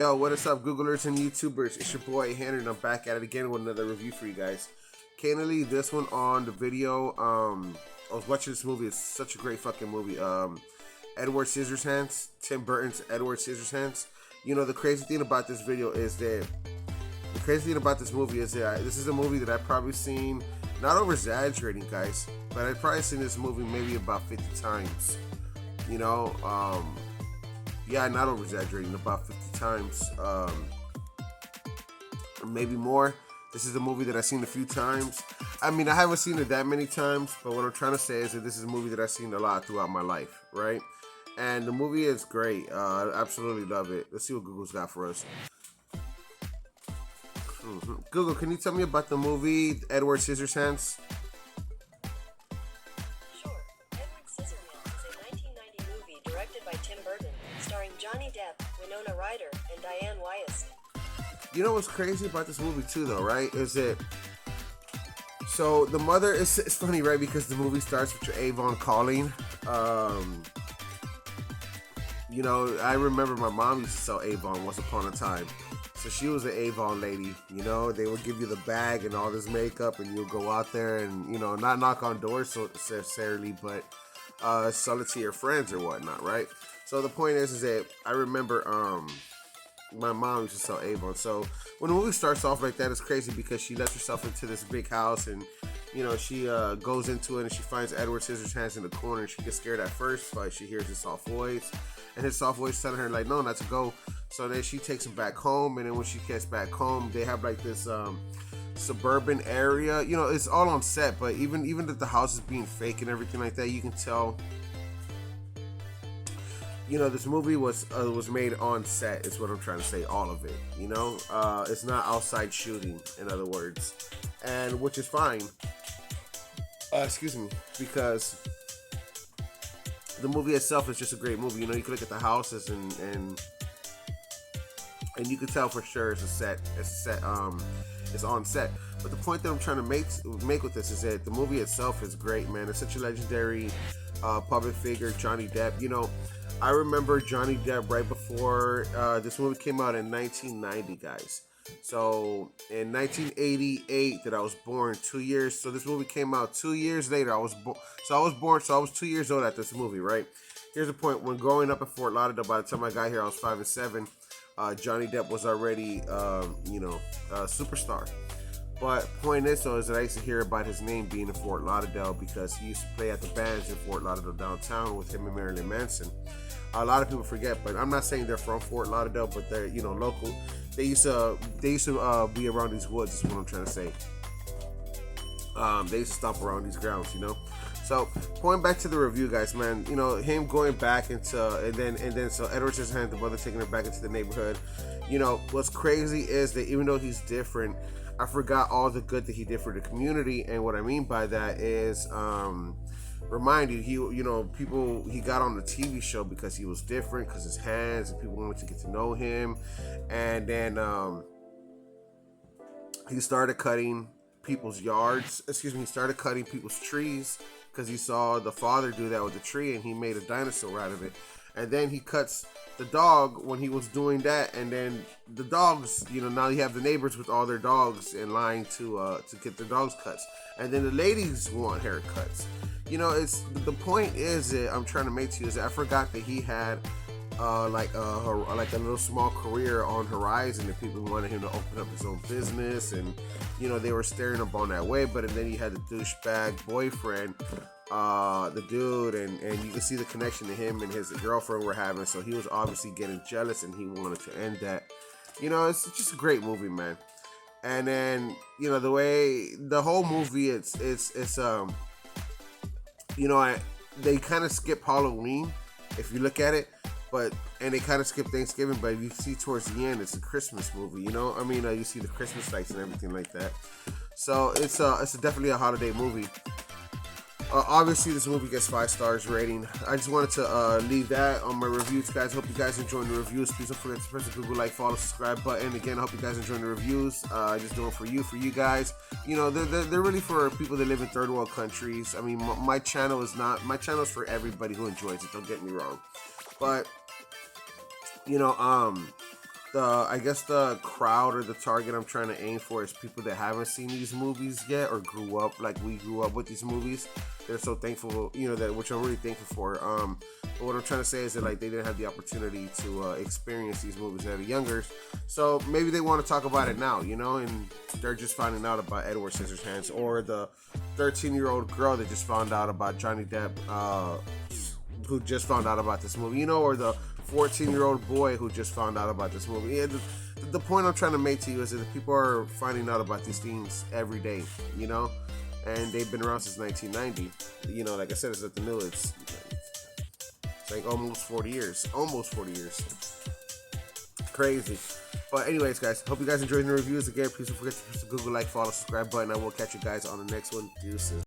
Yo, what is up, Googlers and YouTubers? It's your boy Henry, and I'm back at it again with another review for you guys. Candidly, this one on the video, I was watching this movie. It's such a great fucking movie. Edward Scissorhands, Tim Burton's Edward Scissorhands. You know, the crazy thing about this video is that this is a movie that I've probably seen, not over exaggerating, guys, but I've probably seen this movie maybe about 50 times. You know, yeah, not over exaggerating, about 50 times, or maybe more. This is a movie that I've seen a few times. I mean, I haven't seen it that many times, but what I'm trying to say is that this is a movie that I've seen a lot throughout my life, right? And the movie is great. I absolutely love it. Let's see what Google's got for us. Google, can you tell me about the movie Edward Scissorhands? Sure. Edward Scissorhands is a 1990 movie directed by Tim Burton, starring Johnny Depp, Winona Ryder, and Diane Weiss. You know what's crazy about this movie too, though, right? Is that so the mother is, it's funny, right? Because the movie starts with your Avon calling. You know, I remember my mom used to sell Avon once upon a time. So she was an Avon lady. You know, they would give you the bag and all this makeup, and you'll go out there and, you know, not knock on doors necessarily, but sell it to your friends or whatnot, right? So the point is that I remember my mom used to sell Avon. So when the movie starts off like that, it's crazy because she lets herself into this big house, and you know, she goes into it and she finds Edward Scissorhands in the corner. She gets scared at first, but she hears his soft voice, and his soft voice telling her like, no, not to go. So then she takes him back home, and then when she gets back home, they have like this suburban area. You know, it's all on set, but even that the house is being fake and everything like that, you can tell. You know, this movie was made on set, is what I'm trying to say, all of it. You know, it's not outside shooting, in other words, and which is fine. Excuse me, because the movie itself is just a great movie. You know, you can look at the houses and you can tell for sure it's a set. It's on set. But the point that I'm trying to make with this is that the movie itself is great, man. It's such a legendary public figure, Johnny Depp. You know, I remember Johnny Depp right before this movie came out in 1990, guys. So in 1988 that I was born, 2 years. So this movie came out 2 years later. I was born. So I was 2 years old at this movie, right? Here's the point. When growing up in Fort Lauderdale, by the time I got here, I was 5 and 7. Johnny Depp was already, a superstar. But point is, though, is that I used to hear about his name being in Fort Lauderdale because he used to play at the bands in Fort Lauderdale downtown with him and Marilyn Manson. A lot of people forget, but I'm not saying they're from Fort Lauderdale, but they're, you know, local. They used to be around these woods, is what I'm trying to say. They used to stomp around these grounds, you know. So going back to the review, guys, man, you know, him going back into and then so Edward Scissorhands, the mother taking her back into the neighborhood. You know, what's crazy is that even though he's different, I forgot all the good that he did for the community. And what I mean by that is reminded he got on the TV show because he was different, because his hands, and people wanted to get to know him. And then he started cutting people's yards. He started cutting people's trees because he saw the father do that with the tree, and he made a dinosaur out of it. And then he cuts the dog when he was doing that, and then the dogs, you know, now you have the neighbors with all their dogs in line to get their dogs cuts, and then the ladies want haircuts. You know, it's the point is that I'm trying to make to you is that I forgot that he had like a little small career on horizon, and people wanted him to open up his own business, and you know, they were staring up on that way. But and then he had the douchebag boyfriend, the dude, and you can see the connection to him and his girlfriend were having. So he was obviously getting jealous, and he wanted to end that. You know, it's just a great movie, man. And then, you know, the whole movie, it's you know, they kind of skip Halloween if you look at it, and they kind of skip Thanksgiving, but if you see towards the end, it's a Christmas movie, you know? I mean, you see the Christmas lights and everything like that. So it's definitely a holiday movie. Obviously, this movie gets 5 stars rating. I just wanted to leave that on my reviews, guys. Hope you guys enjoyed the reviews. Please don't forget to press the Google like, follow, subscribe button. Again, I hope you guys enjoyed the reviews. Just doing it for you guys. You know, they're really for people that live in third world countries. I mean, my channel is for everybody who enjoys it. Don't get me wrong, but you know, I guess the crowd or the target I'm trying to aim for is people that haven't seen these movies yet or grew up like we grew up with these movies. They're so thankful, that which I'm really thankful for. But what I'm trying to say is that like they didn't have the opportunity to experience these movies that are younger, so maybe they want to talk about it now, and they're just finding out about Edward Scissorhands, or the 13-year-old girl that just found out about Johnny Depp, who just found out about this movie, or the 14-year-old boy who just found out about this movie. Yeah, the point I'm trying to make to you is that people are finding out about these themes every day, and they've been around since 1990. Like I said, it's nothing new. It's like almost 40 years. Crazy. But anyways, guys, hope you guys enjoyed the reviews. Again, please don't forget to hit the Google like, follow, subscribe button. I will catch you guys on the next one. Deuces.